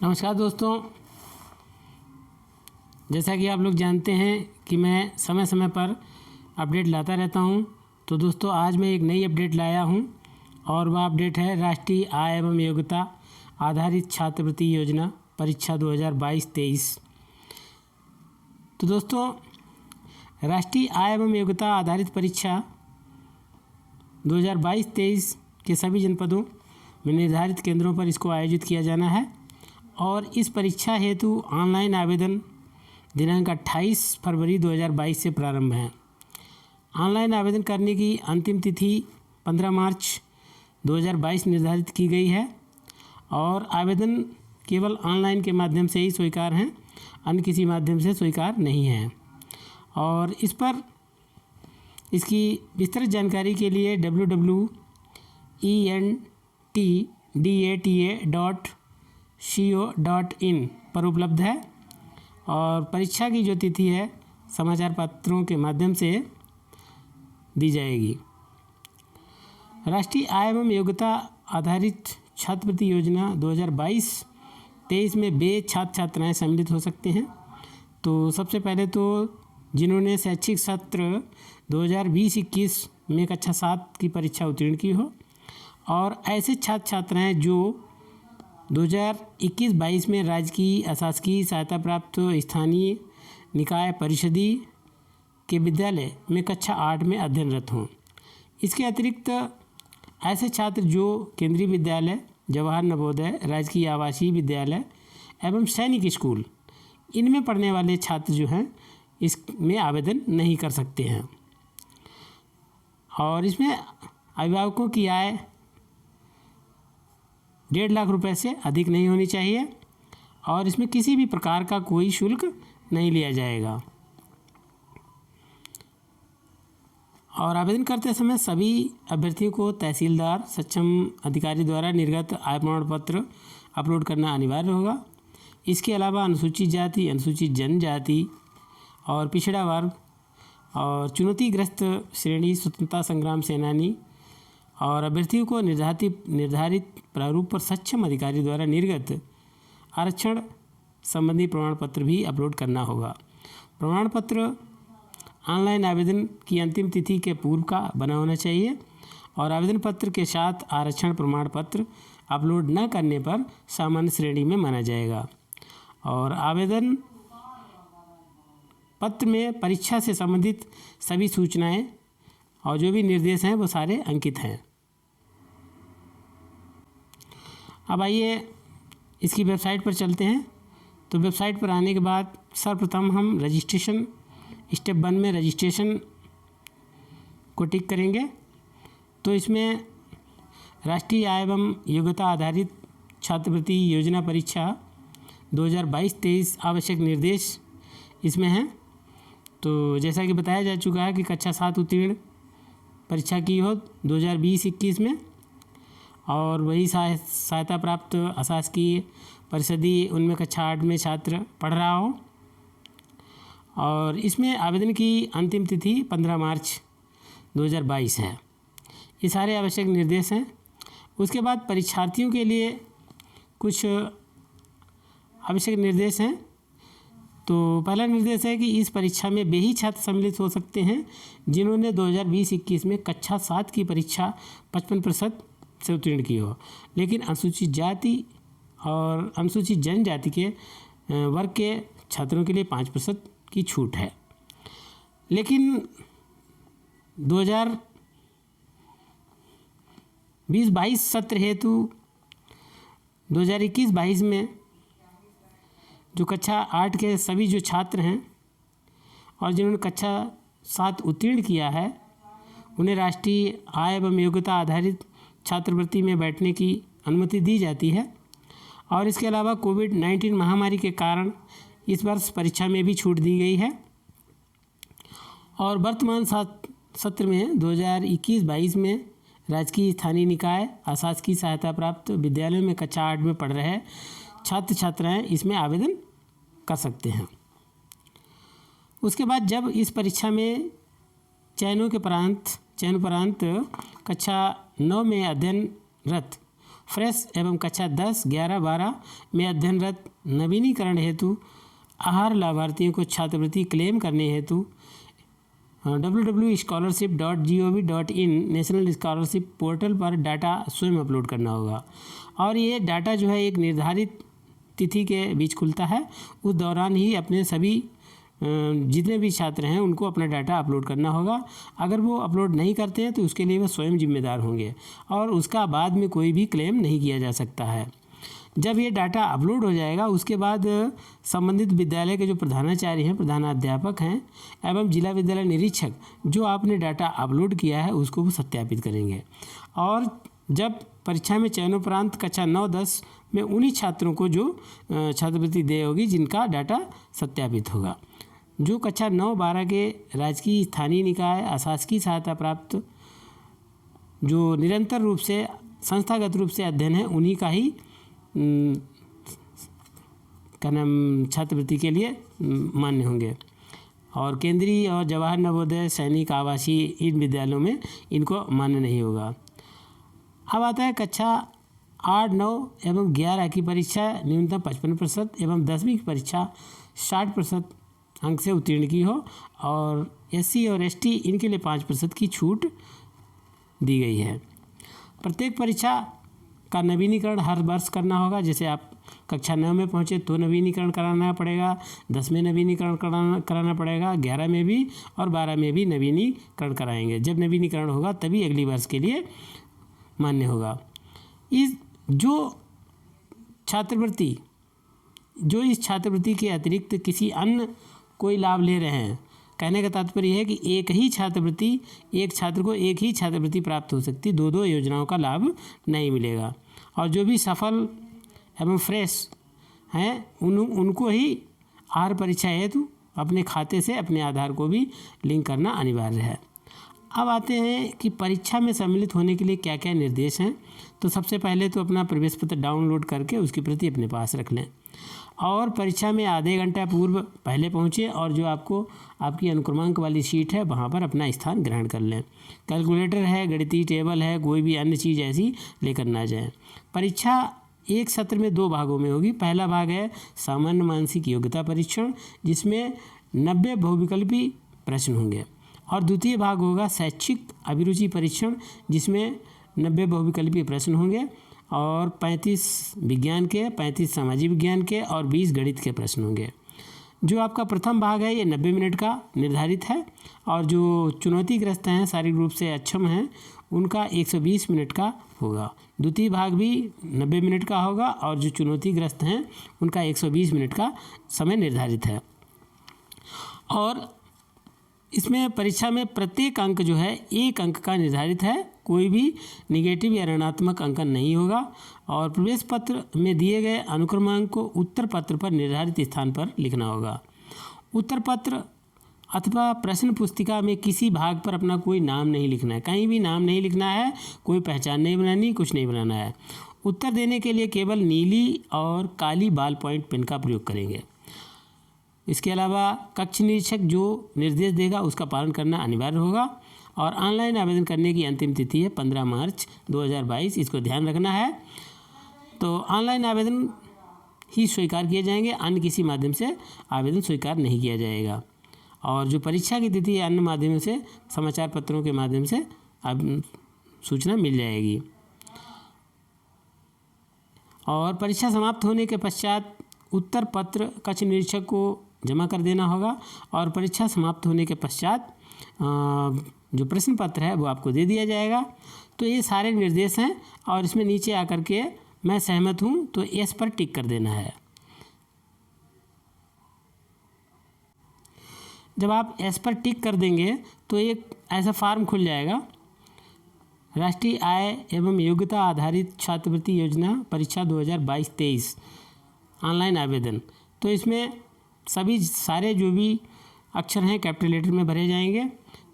नमस्कार दोस्तों, जैसा कि आप लोग जानते हैं कि मैं समय समय पर अपडेट लाता रहता हूं। तो दोस्तों आज मैं एक नई अपडेट लाया हूं और वह अपडेट है राष्ट्रीय आय एवं योग्यता आधारित छात्रवृत्ति योजना परीक्षा 2022-23। तो दोस्तों राष्ट्रीय आय एवं योग्यता आधारित परीक्षा 2022-23 के सभी जनपदों में निर्धारित केंद्रों पर इसको आयोजित किया जाना है और इस परीक्षा हेतु ऑनलाइन आवेदन दिनांक 28 फरवरी 2022 से प्रारंभ है। ऑनलाइन आवेदन करने की अंतिम तिथि 15 मार्च 2022 निर्धारित की गई है और आवेदन केवल ऑनलाइन के माध्यम से ही स्वीकार हैं, अन्य किसी माध्यम से स्वीकार नहीं है। और इस पर इसकी विस्तृत जानकारी के लिए www.entdata.co.in पर उपलब्ध है और परीक्षा की जो तिथि है समाचार पत्रों के माध्यम से दी जाएगी। राष्ट्रीय आय एवं योग्यता आधारित छात्रवृत्ति योजना 2022-23 में वे छात्र छात्राएँ सम्मिलित हो सकते हैं। तो सबसे पहले तो जिन्होंने शैक्षिक सत्र 2020-21 में कक्षा 7 की परीक्षा उत्तीर्ण की हो और ऐसे छात्र छात्राएँ जो 2021-22 में राजकीय अशासकीय सहायता प्राप्त स्थानीय निकाय परिषदीय के विद्यालय में कक्षा 8 में अध्ययनरत हों। इसके अतिरिक्त ऐसे छात्र जो केंद्रीय विद्यालय, जवाहर नवोदय, राजकीय आवासीय विद्यालय एवं सैनिक स्कूल इनमें पढ़ने वाले छात्र जो हैं इसमें आवेदन नहीं कर सकते हैं। और इसमें अभिभावकों की आय 1.5 लाख रुपए से अधिक नहीं होनी चाहिए और इसमें किसी भी प्रकार का कोई शुल्क नहीं लिया जाएगा। और आवेदन करते समय सभी अभ्यर्थियों को तहसीलदार सक्षम अधिकारी द्वारा निर्गत आय प्रमाण पत्र अपलोड करना अनिवार्य होगा। इसके अलावा अनुसूचित जाति, अनुसूचित जनजाति और पिछड़ा वर्ग और चुनौतीग्रस्त श्रेणी स्वतंत्रता संग्राम सेनानी और अभ्यर्थियों को निर्धारित प्रारूप पर सक्षम अधिकारी द्वारा निर्गत आरक्षण संबंधी प्रमाण पत्र भी अपलोड करना होगा। प्रमाण पत्र ऑनलाइन आवेदन की अंतिम तिथि के पूर्व का बना होना चाहिए और आवेदन पत्र के साथ आरक्षण प्रमाण पत्र अपलोड न करने पर सामान्य श्रेणी में माना जाएगा। और आवेदन पत्र में परीक्षा से संबंधित सभी सूचनाएं और जो भी निर्देश हैं वो सारे अंकित हैं। अब आइए इसकी वेबसाइट पर चलते हैं। तो वेबसाइट पर आने के बाद सर्वप्रथम हम रजिस्ट्रेशन स्टेप 1 में रजिस्ट्रेशन को टिक करेंगे। तो इसमें राष्ट्रीय आय एवं योग्यता आधारित छात्रवृत्ति योजना परीक्षा 2022-23 आवश्यक निर्देश इसमें हैं। तो जैसा कि बताया जा चुका है कि कक्षा 7 उत्तीर्ण परीक्षा की हो 2020-21 में और वही सहायता प्राप्त अशासकीय परिषदीय उनमें कक्षा 8 में छात्र पढ़ रहा हो और इसमें आवेदन की अंतिम तिथि 15 मार्च 2022 है। ये सारे आवश्यक निर्देश हैं। उसके बाद परीक्षार्थियों के लिए कुछ आवश्यक निर्देश हैं। तो पहला निर्देश है कि इस परीक्षा में वे ही छात्र सम्मिलित हो सकते हैं जिन्होंने 2020-21 में कक्षा 7 की परीक्षा 55% से उत्तीर्ण की हो, लेकिन अनुसूचित जाति और अनुसूचित जनजाति के वर्ग के छात्रों के लिए 5% की छूट है। लेकिन 2020-22 सत्र हेतु 2021-22 में जो कक्षा 8 के सभी जो छात्र हैं और जिन्होंने कक्षा 7 उत्तीर्ण किया है उन्हें राष्ट्रीय आय एवं योग्यता आधारित छात्रवृत्ति में बैठने की अनुमति दी जाती है। और इसके अलावा कोविड-19 महामारी के कारण इस वर्ष परीक्षा में भी छूट दी गई है। और वर्तमान सत्र में 2021-22 में राजकीय स्थानीय निकाय अशासकीय सहायता प्राप्त विद्यालयों में कक्षा 8 में पढ़ रहे छात्र छात्राएँ इसमें आवेदन कर सकते हैं। उसके बाद जब इस परीक्षा में चयन उपरांत कक्षा 9 में अध्ययनरत फ्रेश एवं कक्षा 10, 11, 12 में अध्ययनरत नवीनीकरण हेतु आहार लाभार्थियों को छात्रवृत्ति क्लेम करने हेतु www.scholarship.gov.in नेशनल स्कॉलरशिप पोर्टल पर डाटा स्वयं अपलोड करना होगा। और ये डाटा जो है एक निर्धारित तिथि के बीच खुलता है, उस दौरान ही अपने सभी जितने भी छात्र हैं उनको अपना डाटा अपलोड करना होगा। अगर वो अपलोड नहीं करते हैं तो उसके लिए वो स्वयं जिम्मेदार होंगे और उसका बाद में कोई भी क्लेम नहीं किया जा सकता है। जब ये डाटा अपलोड हो जाएगा उसके बाद संबंधित विद्यालय के जो प्रधानाचार्य हैं, प्रधानाध्यापक हैं एवं जिला विद्यालय निरीक्षक जो आपने डाटा अपलोड किया है उसको वो सत्यापित करेंगे। और जब परीक्षा में चयनोपरांत कक्षा 9-10 में उन्हीं छात्रों को जो छात्रवृत्ति देय होगी जिनका डाटा सत्यापित होगा। जो कक्षा 9-12 के राजकीय स्थानीय निकाय अशासकीय सहायता प्राप्त जो निरंतर रूप से संस्थागत रूप से अध्ययन है उन्हीं का ही क्या नाम छात्रवृत्ति के लिए मान्य होंगे। और केंद्रीय और जवाहर नवोदय सैनिक आवासीय इन विद्यालयों में इनको मान्य नहीं होगा। अब आता है कक्षा 8, 9 एवं 11 की परीक्षा न्यूनतम 55% एवं 10वीं की परीक्षा 60% अंक से उत्तीर्ण की हो और SC और ST इनके लिए 5% की छूट दी गई है। प्रत्येक परीक्षा का नवीनीकरण हर वर्ष करना होगा। जैसे आप कक्षा 9 में पहुँचे तो नवीनीकरण कराना पड़ेगा, 10 में नवीनीकरण कराना पड़ेगा, 11 में भी और 12 में भी नवीनीकरण कराएंगे। जब नवीनीकरण होगा तभी अगली वर्ष के लिए मान्य होगा। इस छात्रवृत्ति के अतिरिक्त किसी अन्य कोई लाभ ले रहे हैं, कहने का तात्पर्य है कि एक छात्र को एक ही छात्रवृत्ति प्राप्त हो सकती, दो योजनाओं का लाभ नहीं मिलेगा। और जो भी सफल एवं फ्रेश हैं उनको ही आहार परीक्षा हेतु अपने खाते से अपने आधार को भी लिंक करना अनिवार्य है। अब आते हैं कि परीक्षा में सम्मिलित होने के लिए क्या क्या निर्देश हैं। तो सबसे पहले तो अपना प्रवेश पत्र डाउनलोड करके उसकी प्रति अपने पास रख लें और परीक्षा में आधे घंटा पूर्व पहले पहुँचें और जो आपकी अनुक्रमांक वाली शीट है वहाँ पर अपना स्थान ग्रहण कर लें। कैलकुलेटर है, गणितीय टेबल है, कोई भी अन्य चीज़ ऐसी लेकर ना जाएं। परीक्षा एक सत्र में 2 भागों में होगी। पहला भाग है सामान्य मानसिक योग्यता परीक्षण जिसमें 90 बहुविकल्पी प्रश्न होंगे और द्वितीय भाग होगा शैक्षिक अभिरुचि परीक्षण जिसमें 90 बहुविकल्पीय प्रश्न होंगे और 35 विज्ञान के, 35 सामाजिक विज्ञान के और 20 गणित के प्रश्न होंगे। जो आपका प्रथम भाग है ये 90 मिनट का निर्धारित है और जो चुनौतीग्रस्त हैं, शारीरिक रूप से अक्षम हैं, उनका 120 मिनट का होगा। द्वितीय भाग भी 90 मिनट का होगा और जो चुनौतीग्रस्त हैं उनका 120 मिनट का समय निर्धारित है। और इसमें परीक्षा में प्रत्येक अंक जो है 1 अंक का निर्धारित है, कोई भी निगेटिव या ऋणात्मक अंकन नहीं होगा। और प्रवेश पत्र में दिए गए अनुक्रमांक को उत्तर पत्र पर निर्धारित स्थान पर लिखना होगा। उत्तर पत्र अथवा प्रश्न पुस्तिका में किसी भाग पर अपना कोई नाम नहीं लिखना है, कहीं भी नाम नहीं लिखना है, कोई पहचान नहीं बनानी, कुछ नहीं बनाना है। उत्तर देने के लिए केवल नीली और काली बॉल पॉइंट पेन का प्रयोग करेंगे। इसके अलावा कक्ष निरीक्षक जो निर्देश देगा उसका पालन करना अनिवार्य होगा। और ऑनलाइन आवेदन करने की अंतिम तिथि है 15 मार्च 2022, इसको ध्यान रखना है। तो ऑनलाइन आवेदन ही स्वीकार किए जाएंगे, अन्य किसी माध्यम से आवेदन स्वीकार नहीं किया जाएगा। और जो परीक्षा की तिथि है अन्य माध्यमों से, समाचार पत्रों के माध्यम से सूचना मिल जाएगी। और परीक्षा समाप्त होने के पश्चात उत्तर पत्र कक्ष निरीक्षक को जमा कर देना होगा और परीक्षा समाप्त होने के पश्चात जो प्रश्न पत्र है वो आपको दे दिया जाएगा। तो ये सारे निर्देश हैं और इसमें नीचे आकर के मैं सहमत हूँ तो एस पर टिक कर देना है। जब आप एस पर टिक कर देंगे तो एक ऐसा फार्म खुल जाएगा, राष्ट्रीय आय एवं योग्यता आधारित छात्रवृत्ति योजना परीक्षा 2022-23 ऑनलाइन आवेदन। तो इसमें सारे जो भी अक्षर हैं कैपिटल लेटर में भरे जाएंगे।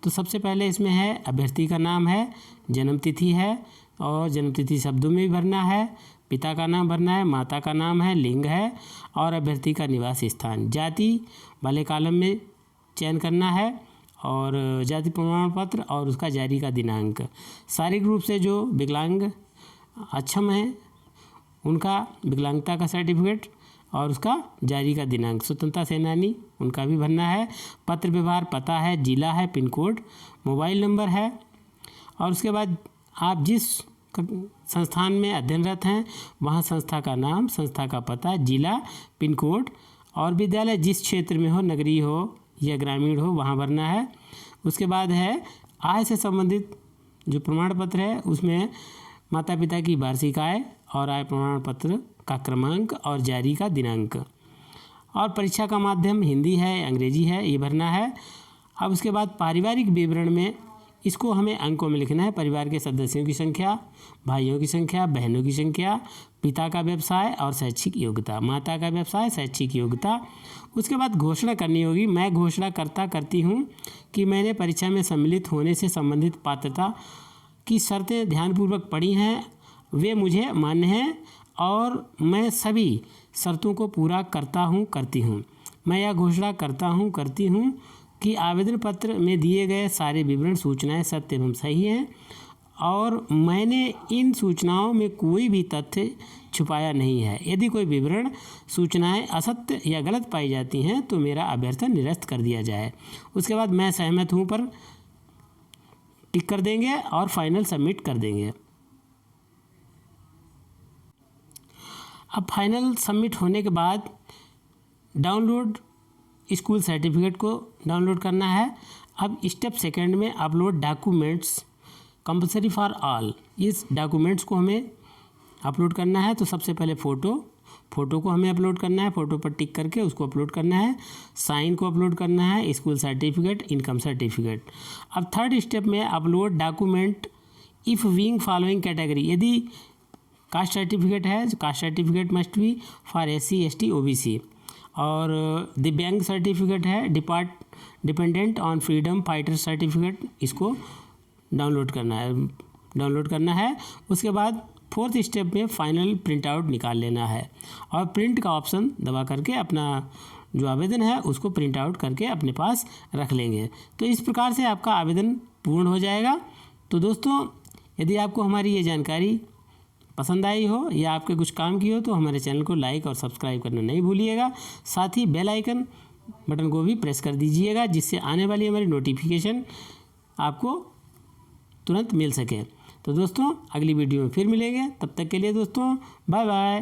तो सबसे पहले इसमें है अभ्यर्थी का नाम है, जन्मतिथि है और जन्मतिथि शब्दों में भी भरना है, पिता का नाम भरना है, माता का नाम है, लिंग है और अभ्यर्थी का निवास स्थान। जाति वाले कॉलम में चयन करना है और जाति प्रमाण पत्र और उसका जारी का दिनांक। शारीरिक रूप से जो विकलांग अक्षम हैं उनका विकलांगता का सर्टिफिकेट और उसका जारी का दिनांक। स्वतंत्रता सेनानी उनका भी भरना है। पत्र व्यवहार, पता है, जिला है, पिन कोड, मोबाइल नंबर है। और उसके बाद आप जिस संस्थान में अध्ययनरत हैं वहाँ संस्था का नाम, संस्था का पता, जिला, पिन कोड और विद्यालय जिस क्षेत्र में हो, नगरीय हो या ग्रामीण हो, वहाँ भरना है। उसके बाद है आय से संबंधित जो प्रमाण पत्र है उसमें माता पिता की वार्षिक आय और आय प्रमाण पत्र का क्रमांक और जारी का दिनांक। और परीक्षा का माध्यम हिंदी है, अंग्रेजी है, ये भरना है। अब उसके बाद पारिवारिक विवरण में इसको हमें अंकों में लिखना है। परिवार के सदस्यों की संख्या, भाइयों की संख्या, बहनों की संख्या, पिता का व्यवसाय और शैक्षिक योग्यता, माता का व्यवसाय, शैक्षिक योग्यता। उसके बाद घोषणा करनी होगी। मैं घोषणा करती हूँ कि मैंने परीक्षा में सम्मिलित होने से संबंधित पात्रता की शर्तें ध्यानपूर्वक पढ़ी हैं, वे मुझे मान्य हैं और मैं सभी शर्तों को पूरा करती हूँ। मैं यह घोषणा करती हूँ कि आवेदन पत्र में दिए गए सारे विवरण, सूचनाएं सत्य एवं सही हैं और मैंने इन सूचनाओं में कोई भी तथ्य छुपाया नहीं है। यदि कोई विवरण, सूचनाएं असत्य या गलत पाई जाती हैं तो मेरा अभ्यर्थन निरस्त कर दिया जाए। उसके बाद मैं सहमत हूँ पर टिक कर देंगे और फाइनल सबमिट कर देंगे। अब फाइनल सबमिट होने के बाद डाउनलोड स्कूल सर्टिफिकेट को डाउनलोड करना है। अब स्टेप सेकंड में upload documents compulsory for all, इस डॉक्यूमेंट्स को हमें अपलोड करना है। तो सबसे पहले फ़ोटो को हमें अपलोड करना है। फ़ोटो पर टिक करके उसको अपलोड करना है। साइन को अपलोड करना है, स्कूल सर्टिफिकेट, इनकम सर्टिफिकेट। अब थर्ड स्टेप में upload document if being following category, यदि कास्ट सर्टिफिकेट है, caste certificate must be for SC ST OBC। और दिव्यांग सर्टिफिकेट है, dependent on freedom fighter certificate, इसको डाउनलोड करना है। उसके बाद फोर्थ स्टेप में फाइनल प्रिंट आउट निकाल लेना है और प्रिंट का ऑप्शन दबा करके अपना जो आवेदन है उसको प्रिंट आउट करके अपने पास रख लेंगे। तो इस प्रकार से आपका आवेदन पूर्ण हो जाएगा। तो दोस्तों, यदि आपको हमारी ये जानकारी पसंद आई हो या आपके कुछ काम की हो तो हमारे चैनल को लाइक और सब्सक्राइब करना नहीं भूलिएगा। साथ ही बेल आइकन बटन को भी प्रेस कर दीजिएगा जिससे आने वाली हमारी नोटिफिकेशन आपको तुरंत मिल सके। तो दोस्तों, अगली वीडियो में फिर मिलेंगे। तब तक के लिए दोस्तों, बाय बाय।